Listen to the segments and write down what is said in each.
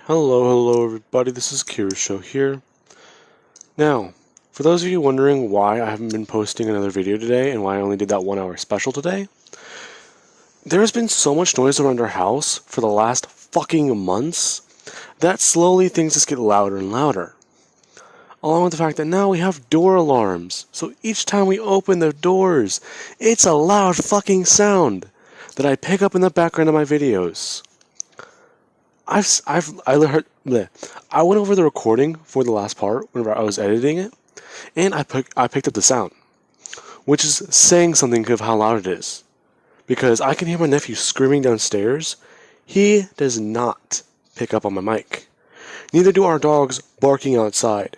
Hello everybody, this is Kirisho here. Now, for those of you wondering why I haven't been posting another video today and why I only did that 1 hour special today, there has been so much noise around our house for the last fucking months that slowly things just get louder and louder. Along with the fact that now we have door alarms, so each time we open the doors, it's a loud fucking sound that I pick up in the background of my videos. I went over the recording for the last part whenever I was editing it, and I picked up the sound, which is saying something of how loud it is. Because I can hear my nephew screaming downstairs. He does not pick up on my mic. Neither do our dogs barking outside.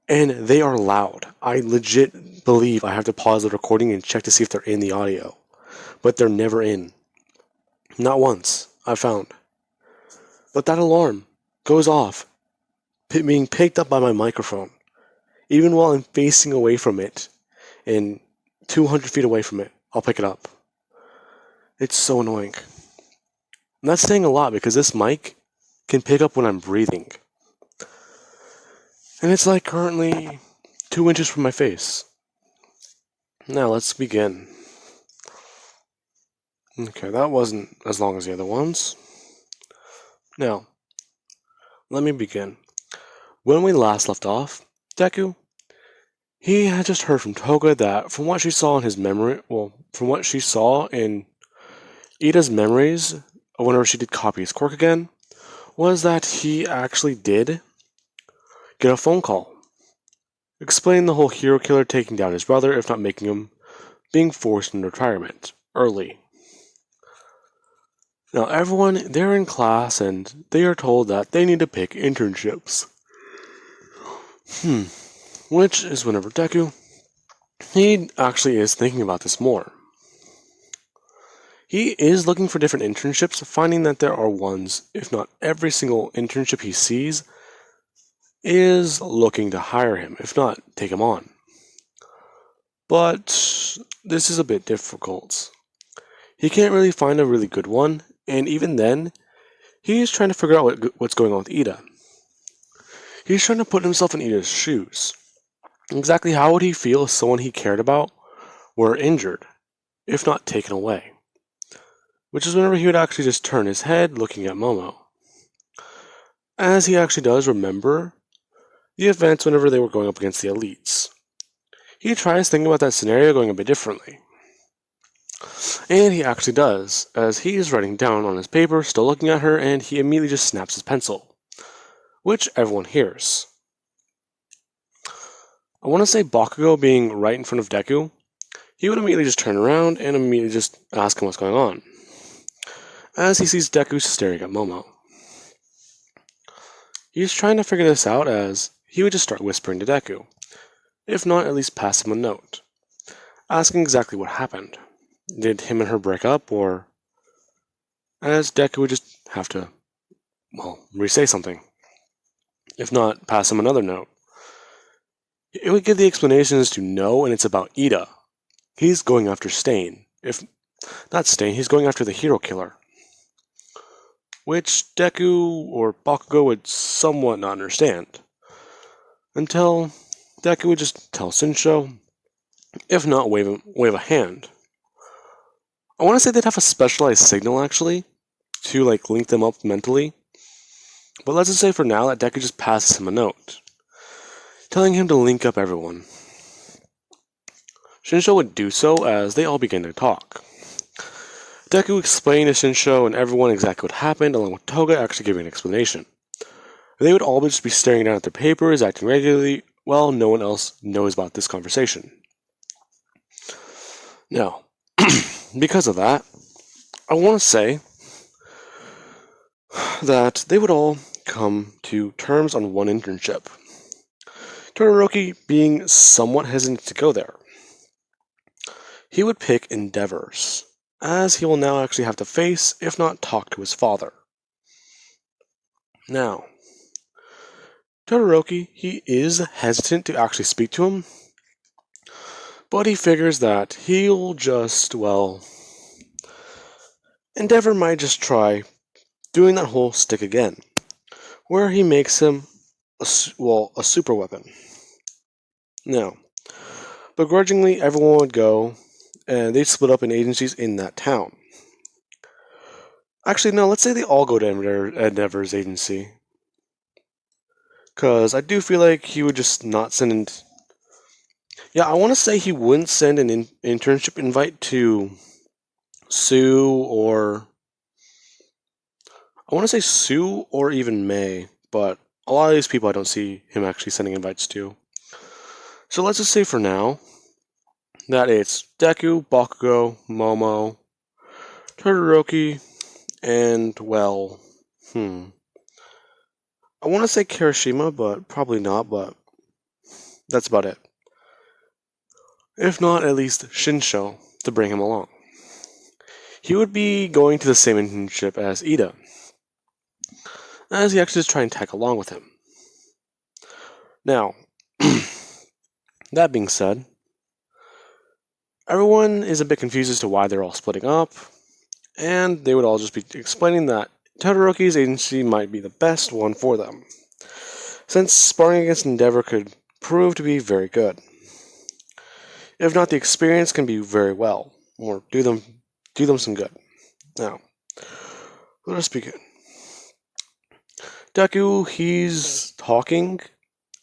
And they are loud. I legit believe I have to pause the recording and check to see if they're in the audio. But they're never in. Not once, I've found. But that alarm goes off, being picked up by my microphone, even while I'm facing away from it, and 200 feet away from it, I'll pick it up. It's so annoying. And that's saying a lot because this mic can pick up when I'm breathing. And it's like currently 2 inches from my face. Now let's begin. Okay, that wasn't as long as the other ones. Now, let me begin. When we last left off, Deku, he had just heard from Toga that from what she saw in his memory, from what she saw in Ida's memories, whenever she did copy his quirk again, was that he actually did get a phone call, explaining the whole hero killer taking down his brother, if not making him being forced into retirement early. Now everyone, they're in class and they are told that they need to pick internships. Which is whenever Deku, he actually is thinking about this more. He is looking for different internships, finding that there are ones, if not every single internship he sees, is looking to hire him, if not take him on. But this is a bit difficult. He can't really find a really good one, and even then, he's trying to figure out what's going on with Ida. He's trying to put himself in Ida's shoes. Exactly how would he feel if someone he cared about were injured, if not taken away? Which is whenever he would actually just turn his head looking at Momo. As he actually does remember the events whenever they were going up against the elites. He tries thinking about that scenario going a bit differently. And he actually does, as he is writing down on his paper, still looking at her, and he immediately just snaps his pencil, which everyone hears. I want to say Bakugo being right in front of Deku, he would immediately just turn around and immediately just ask him what's going on, as he sees Deku staring at Momo. He's trying to figure this out as he would just start whispering to Deku, if not at least pass him a note, asking exactly what happened. Did him and her break up, or as Deku would just have to, re-say something, if not pass him another note. It would give the explanations to no, and it's about Ida. He's going after Stain. If not Stain, he's going after the hero killer. Which Deku or Bakugo would somewhat not understand. Until Deku would just tell Shinsho, if not wave a hand. I want to say they'd have a specialized signal actually, to link them up mentally. But let's just say for now that Deku just passes him a note, telling him to link up everyone. Shinsho would do so as they all begin to talk. Deku explained to Shinsho and everyone exactly what happened, along with Toga actually giving an explanation. They would all just be staring down at their papers, acting regularly, while no one else knows about this conversation. Now, because of that, I want to say that they would all come to terms on one internship. Todoroki being somewhat hesitant to go there. He would pick endeavors, as he will now actually have to face, if not talk to his father. Now, Todoroki, he is hesitant to actually speak to him, but he figures that he'll just, Endeavor might just try doing that whole stick again, where he makes him a super weapon. Now, begrudgingly, everyone would go, and they'd split up in agencies in that town. Actually, no, let's say they all go to Endeavor's agency. Because I do feel like he would just not send in. Yeah, I want to say he wouldn't send an internship invite to Sue or. I want to say Sue or even May, but a lot of these people I don't see him actually sending invites to. So let's just say for now that it's Deku, Bakugo, Momo, Todoroki, and, well, I want to say Kirishima, but probably not, but that's about it. If not, at least Shinsho to bring him along. He would be going to the same internship as Ida, as he actually just try and tag along with him. Now, that being said, everyone is a bit confused as to why they're all splitting up, and they would all just be explaining that Todoroki's agency might be the best one for them, since sparring against Endeavor could prove to be very good. If not, the experience can be very well, or do them some good. Now, let us begin. Deku, he's talking,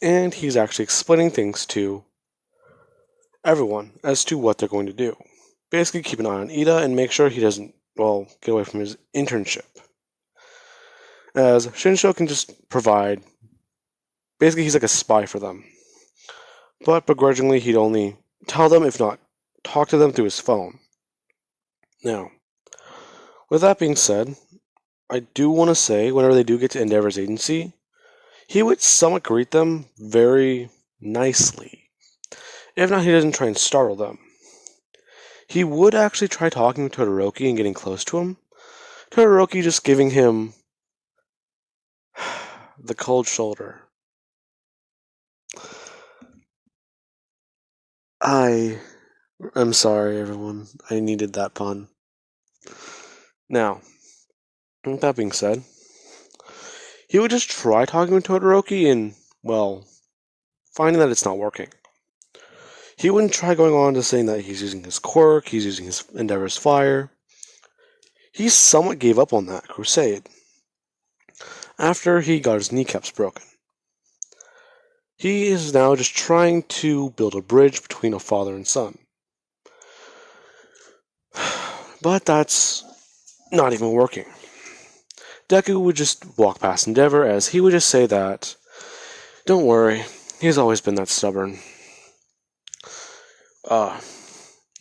and he's actually explaining things to everyone as to what they're going to do. Basically, keep an eye on Ida and make sure he doesn't, well, get away from his internship. As Shinsho can just provide, basically, he's like a spy for them. But begrudgingly, he'd only tell them, if not talk to them through his phone. Now, with that being said, I do want to say, whenever they do get to Endeavor's agency, he would somewhat greet them very nicely. If not, he doesn't try and startle them. He would actually try talking to Todoroki and getting close to him. Todoroki just giving him the cold shoulder. I'm sorry, everyone. I needed that pun. Now, with that being said, he would just try talking with Todoroki and, well, finding that it's not working. He wouldn't try going on to saying that he's using his quirk, he's using his Endeavor's fire. He somewhat gave up on that crusade after he got his kneecaps broken. He is now just trying to build a bridge between a father and son. But that's not even working. Deku would just walk past Endeavor as he would just say that, "Don't worry, he's always been that stubborn.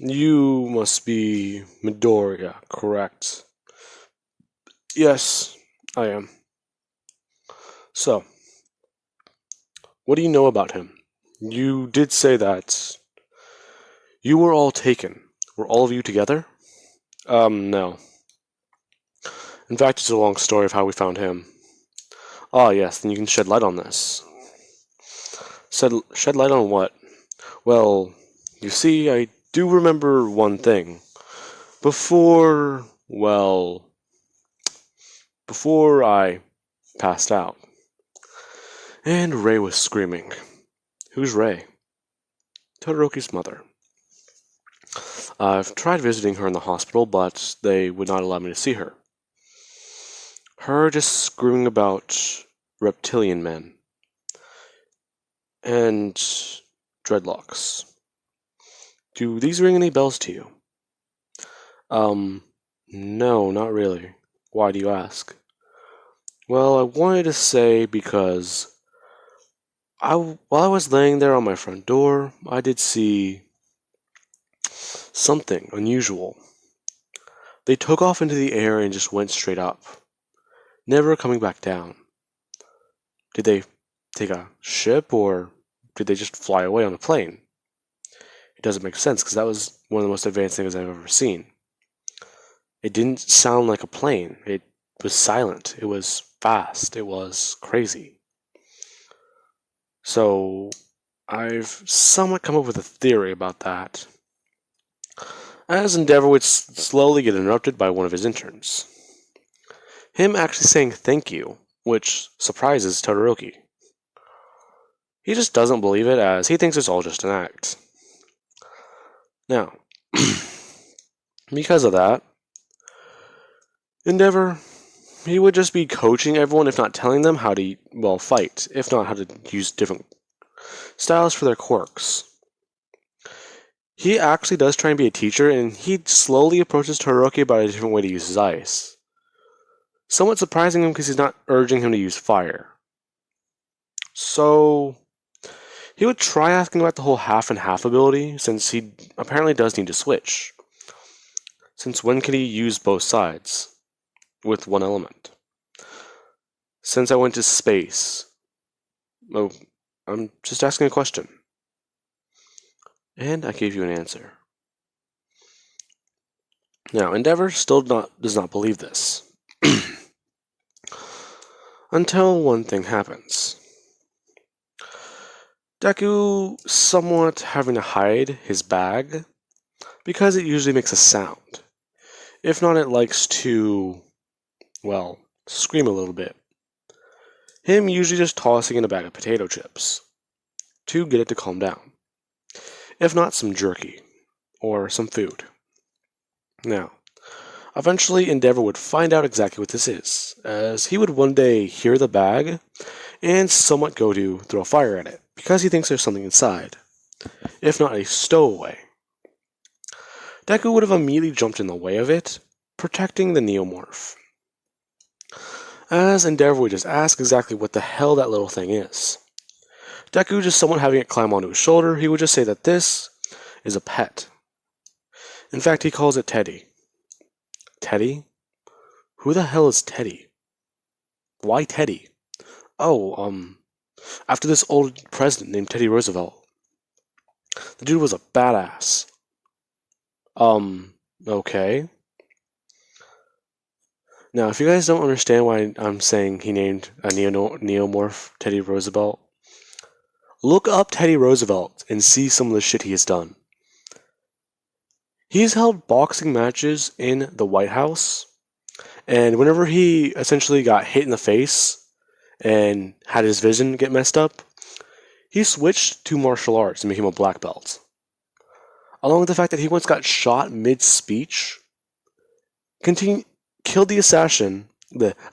You must be Midoriya, correct?" "Yes, I am." "So, what do you know about him? You did say that you were all taken. Were all of you together?" No. In fact, it's a long story of how we found him." "Ah, yes, then you can shed light on this." Shed light on what?" "Well, you see, I do remember one thing. Before, well, before I passed out." And Ray was screaming. "Who's Ray?" "Todoroki's mother. I've tried visiting her in the hospital, but they would not allow me to see her. Her just screaming about reptilian men and dreadlocks. Do these ring any bells to you?" No, not really. Why do you ask?" "Well, I wanted to say because while I was laying there on my front door, I did see something unusual. They took off into the air and just went straight up, never coming back down. Did they take a ship, or did they just fly away on a plane? It doesn't make sense, because that was one of the most advanced things I've ever seen. It didn't sound like a plane. It was silent. It was fast. It was crazy. So, I've somewhat come up with a theory about that." As Endeavor would slowly get interrupted by one of his interns. Him actually saying thank you which surprises Todoroki. He just doesn't believe it, as he thinks it's all just an act. Now, because of that, Endeavor, he would just be coaching everyone, if not telling them how to, fight, if not how to use different styles for their quirks. He actually does try and be a teacher, and he slowly approaches Todoroki about a different way to use his ice. Somewhat surprising him because he's not urging him to use fire. So, he would try asking about the whole half and half ability, since he apparently does need to switch. Since when can he use both sides with one element? Since I went to space. Oh, I'm just asking a question. And I gave you an answer. Now, Endeavor still does not believe this. Until one thing happens. Deku somewhat having to hide his bag because it usually makes a sound. If not, it likes to, scream a little bit. Him usually just tossing in a bag of potato chips to get it to calm down. If not, some jerky or some food. Now, eventually Endeavor would find out exactly what this is, as he would one day hear the bag and somewhat go to throw fire at it, because he thinks there's something inside, if not a stowaway. Deku would have immediately jumped in the way of it, protecting the Neomorph. As Endeavor would just ask exactly what the hell that little thing is. Deku just somewhat having it climb onto his shoulder, he would just say that this is a pet. In fact, he calls it Teddy. Teddy? Who the hell is Teddy? Why Teddy? Oh, after this old president named Teddy Roosevelt. The dude was a badass. Okay. Now, if you guys don't understand why I'm saying he named a neomorph Teddy Roosevelt, look up Teddy Roosevelt and see some of the shit he has done. He's held boxing matches in the White House, and whenever he essentially got hit in the face and had his vision get messed up, he switched to martial arts and became a black belt. Along with the fact that he once got shot mid-speech, killed the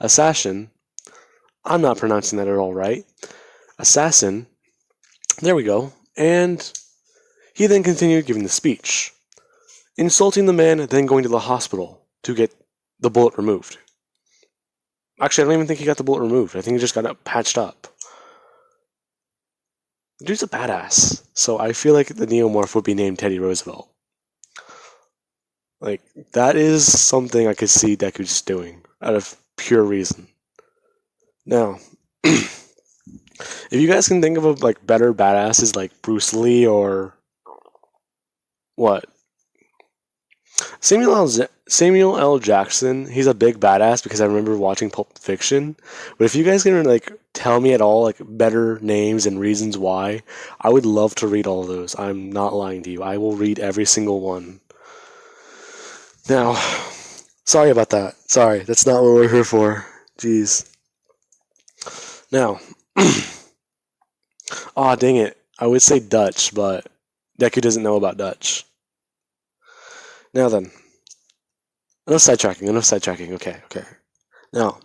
assassin, I'm not pronouncing that at all right, assassin, there we go, and he then continued giving the speech, insulting the man, then going to the hospital to get the bullet removed. Actually, I don't even think he got the bullet removed. I think he just got it patched up. The dude's a badass, so I feel like the Neomorph would be named Teddy Roosevelt. Like, that is something I could see Deku just doing, out of pure reason. Now, if you guys can think of a better badasses like Bruce Lee or what? Samuel L. Jackson, he's a big badass because I remember watching Pulp Fiction. But if you guys can tell me at all better names and reasons why, I would love to read all of those. I'm not lying to you. I will read every single one. Now, sorry about that. Sorry, that's not what we're here for. Jeez. Now, dang it. I would say Dutch, but Deku doesn't know about Dutch. Now then, enough sidetracking. Okay. Now,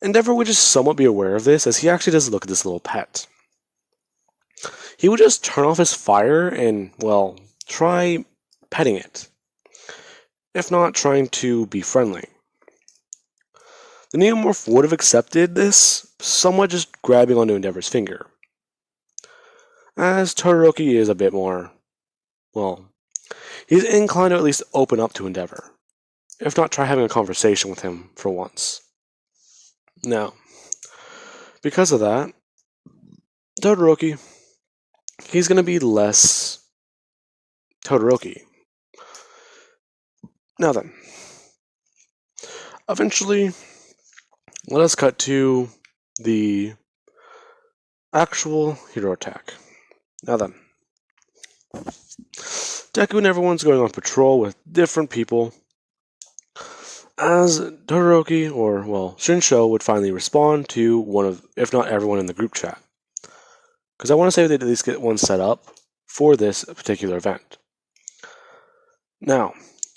Endeavor would just somewhat be aware of this, as he actually does look at this little pet. He would just turn off his fire and, try petting it. If not, trying to be friendly. The Neomorph would have accepted this, somewhat just grabbing onto Endeavor's finger. As Todoroki is a bit more, he's inclined to at least open up to Endeavor. If not, try having a conversation with him for once. Now, because of that, Todoroki, he's going to be less Todoroki. Now then, eventually, let us cut to the actual hero attack. Now then, Deku and everyone's going on patrol with different people, as Todoroki, or well, Shinsho would finally respond to one of, if not everyone in the group chat. Because I want to say they'd at least get one set up for this particular event. Now,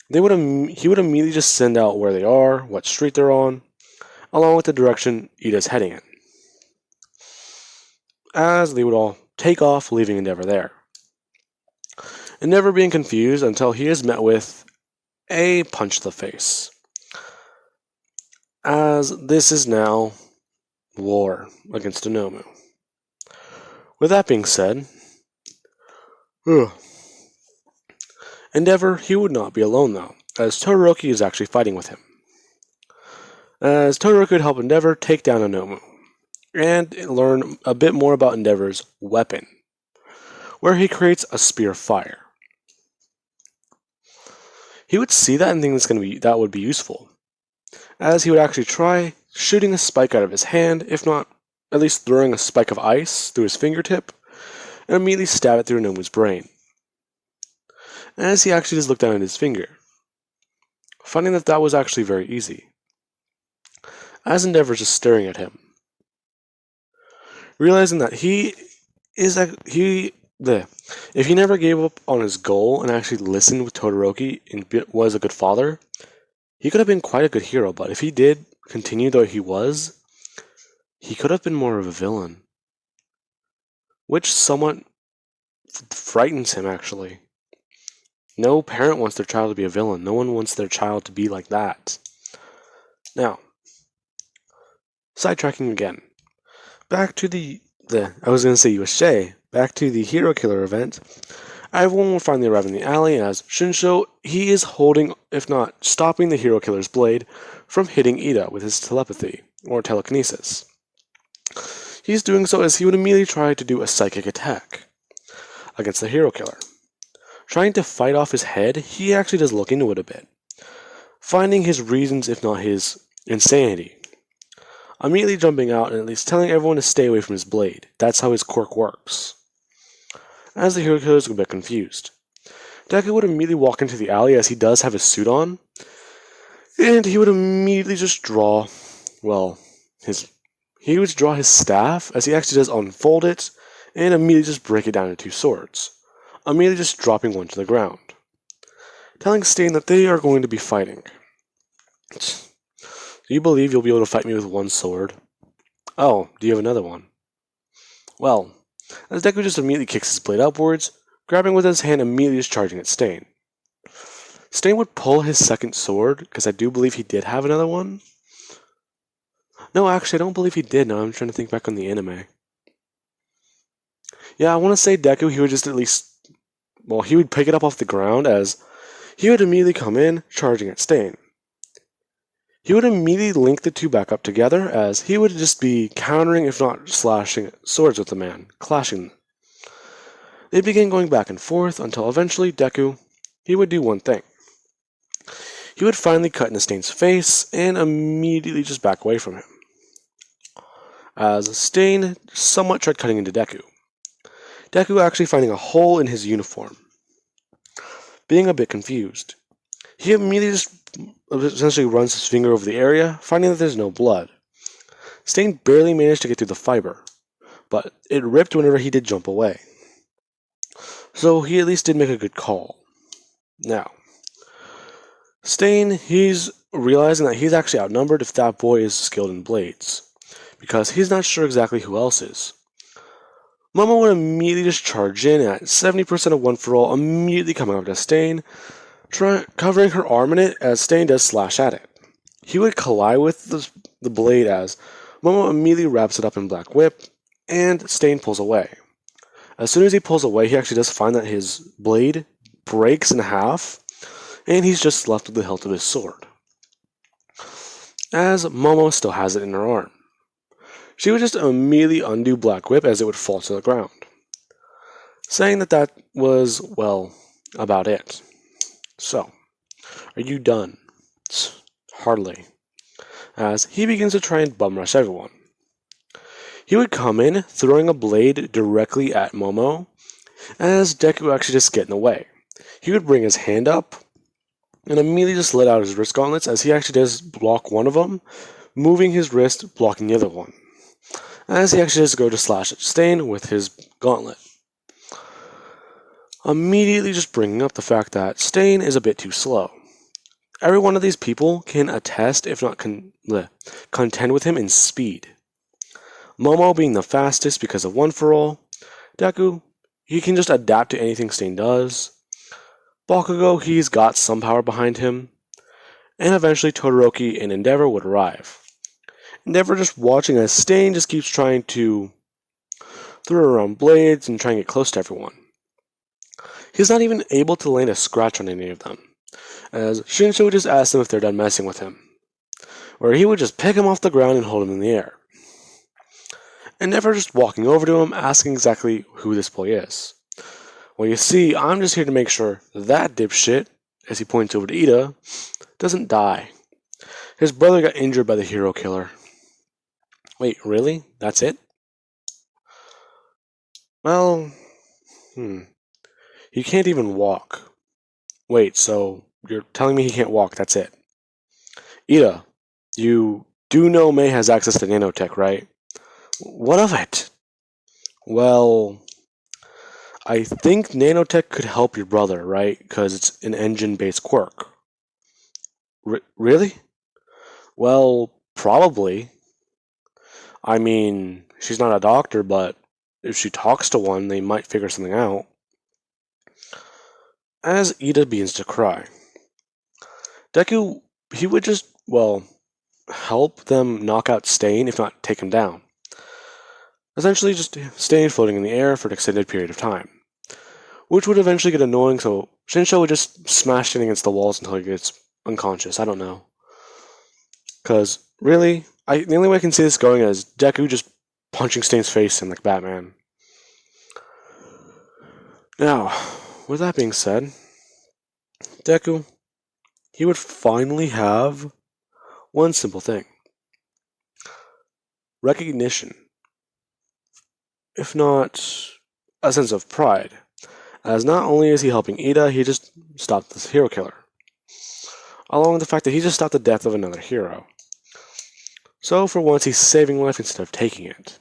he would immediately just send out where they are, what street they're on, along with the direction Ida's heading in. As they would all take off, leaving Endeavor there. Endeavor being confused until he is met with a punch to the face. As this is now war against a Nomu. With that being said, Endeavor, he would not be alone though, as Todoroki is actually fighting with him. As Todoroki would help Endeavor take down a Nomu, and learn a bit more about Endeavor's weapon, where he creates a spear of fire. He would see that and think that would be useful, as he would actually try shooting a spike out of his hand, if not at least throwing a spike of ice through his fingertip, and immediately stab it through Nomu's brain. As he actually just looked down at his finger, finding that that was actually very easy. As Endeavor's just staring at him, realizing that if he never gave up on his goal and actually listened with Todoroki and was a good father, he could have been quite a good hero, but if he did continue though he was, he could have been more of a villain. Which somewhat frightens him, actually. No parent wants their child to be a villain. No one wants their child to be like that. Now, sidetracking again. Back to I was going to say USJ. Back to the Hero Killer event. Everyone will finally arrive in the alley as Shinsho, he is holding, if not stopping the Hero Killer's blade from hitting Ida with his telepathy, or telekinesis. He's doing so as he would immediately try to do a psychic attack against the Hero Killer. Trying to fight off his head, he actually does look into it a bit, finding his reasons, if not his insanity. Immediately jumping out and at least telling everyone to stay away from his blade. That's how his quirk works. As the Hero Killer is a bit confused, Deku would immediately walk into the alley as he does have his suit on, and he would immediately just draw, his staff as he actually does unfold it and immediately just break it down into two swords, immediately just dropping one to the ground, telling Stain that they are going to be fighting. Do you believe you'll be able to fight me with one sword? Oh, do you have another one? Well, as Deku just immediately kicks his blade upwards, grabbing with his hand immediately just charging at Stain. Stain would pull his second sword, because I do believe he did have another one. No, actually, I don't believe he did. Now I'm trying to think back on the anime. Yeah, I want to say Deku, he would just at least... he would pick it up off the ground as he would immediately come in, charging at Stain. He would immediately link the two back up together as he would just be countering, if not slashing, swords with the man, clashing them. They begin going back and forth until eventually Deku, he would do one thing. He would finally cut into Stain's face and immediately just back away from him, as Stain somewhat tried cutting into Deku. Deku actually finding a hole in his uniform. Being a bit confused, he immediately just essentially runs his finger over the area, finding that there's no blood. Stain barely managed to get through the fiber, but it ripped whenever he did jump away. So he at least did make a good call. Now, Stain, he's realizing that he's actually outnumbered if that boy is skilled in blades, because he's not sure exactly who else is. Momo would immediately just charge in at 70% of one for all, immediately coming up to Stain, covering her arm in it as Stain does slash at it. He would collide with the blade as Momo immediately wraps it up in Black Whip, and Stain pulls away. As soon as he pulls away, he actually does find that his blade breaks in half, and he's just left with the hilt of his sword, as Momo still has it in her arm. She would just immediately undo Black Whip as it would fall to the ground, saying that that was, about it. So, are you done? Hardly, as he begins to try and bum rush everyone. He would come in, throwing a blade directly at Momo, as Deku actually just get in the way. He would bring his hand up, and immediately just let out his wrist gauntlets as he actually does block one of them, moving his wrist, blocking the other one, as he actually does go to slash at Stain with his gauntlet. Immediately just bringing up the fact that Stain is a bit too slow. Every one of these people can attest, if not contend with him in speed. Momo being the fastest because of One For All. Deku, he can just adapt to anything Stain does. Bakugo, he's got some power behind him. And eventually Todoroki and Endeavor would arrive. Endeavor just watching as Stain just keeps trying to throw around blades and try and get close to everyone. He's not even able to land a scratch on any of them, as Shinsho would just ask them if they're done messing with him, where he would just pick him off the ground and hold him in the air. Endeavor just walking over to him, asking exactly who this boy is. Well, you see, I'm just here to make sure that dipshit, as he points over to Ida, doesn't die. His brother got injured by the hero killer. Wait, really? That's it? Well, he can't even walk. Wait, so you're telling me he can't walk, that's it? Ida, you do know May has access to nanotech, right? What of it? Well, I think nanotech could help your brother, right? Because it's an engine-based quirk. Really? Well, probably. I mean, she's not a doctor, but if she talks to one, they might figure something out. As Ida begins to cry, Deku, he would just, help them knock out Stain, if not take him down. Essentially just staying floating in the air for an extended period of time, which would eventually get annoying, so Shinsho would just smash it against the walls until he gets unconscious. I don't know. Because, really, the only way I can see this going is Deku just punching Stain's face in like Batman. Now, with that being said, Deku, he would finally have one simple thing. Recognition. If not a sense of pride. As not only is he helping Ida, he just stopped this hero killer. Along with the fact that he just stopped the death of another hero. So for once he's saving life instead of taking it.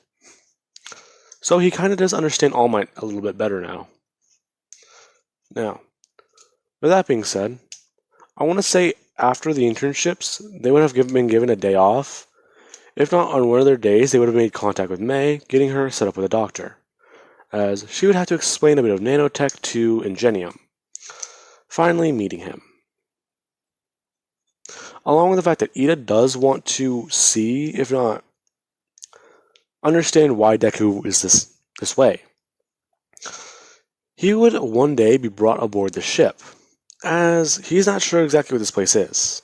So he kind of does understand All Might a little bit better now. Now, with that being said, I want to say after the internships, they would have been given a day off. If not on one of their days, they would have made contact with May, getting her set up with a doctor, as she would have to explain a bit of nanotech to Ingenium, finally meeting him. Along with the fact that Ida does want to see, if not understand why Deku is this way. He would one day be brought aboard the ship, as he's not sure exactly what this place is.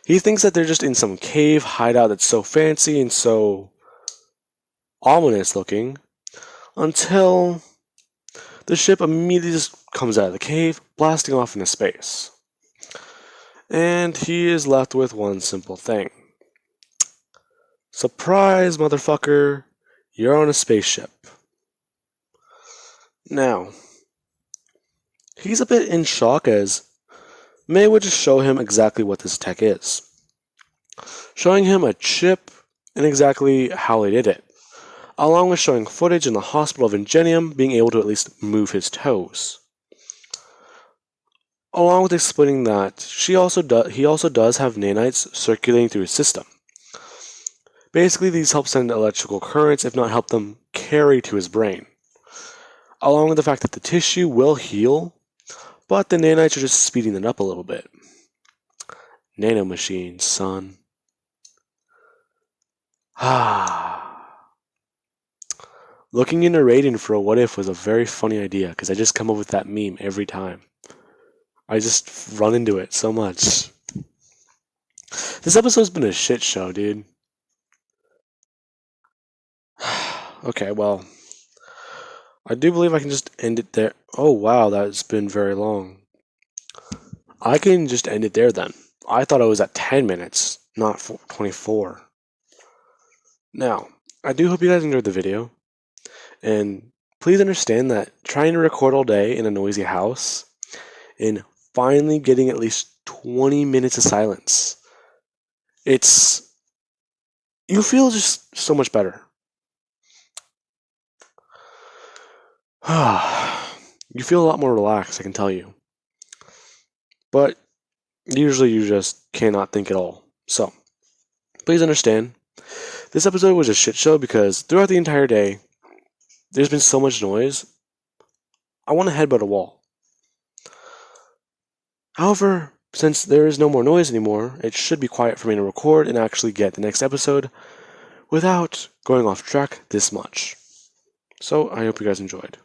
He thinks that they're just in some cave hideout that's so fancy and so ominous looking, until the ship immediately just comes out of the cave, blasting off into space. And he is left with one simple thing. Surprise, motherfucker, you're on a spaceship. Now, he's a bit in shock as May would just show him exactly what this tech is, showing him a chip and exactly how they did it, along with showing footage in the hospital of Ingenium being able to at least move his toes. Along with explaining that he also does have nanites circulating through his system. Basically, these help send electrical currents, if not help them carry to his brain. Along with the fact that the tissue will heal, but the nanites are just speeding it up a little bit. Nanomachines, son. Looking into rating for a what if was a very funny idea, because I just come up with that meme every time. I just run into it so much. This episode's been a shit show, dude. Okay, well, I do believe I can just end it there. Oh, wow, that's been very long. I can just end it there then. I thought I was at 10 minutes, not 24. Now, I do hope you guys enjoyed the video. And please understand that trying to record all day in a noisy house in finally getting at least 20 minutes of silence. You feel just so much better. You feel a lot more relaxed, I can tell you. But usually you just cannot think at all. So, please understand, this episode was a shit show because throughout the entire day, there's been so much noise, I want to headbutt a wall. However, since there is no more noise anymore, it should be quiet for me to record and actually get the next episode without going off track this much. So, I hope you guys enjoyed.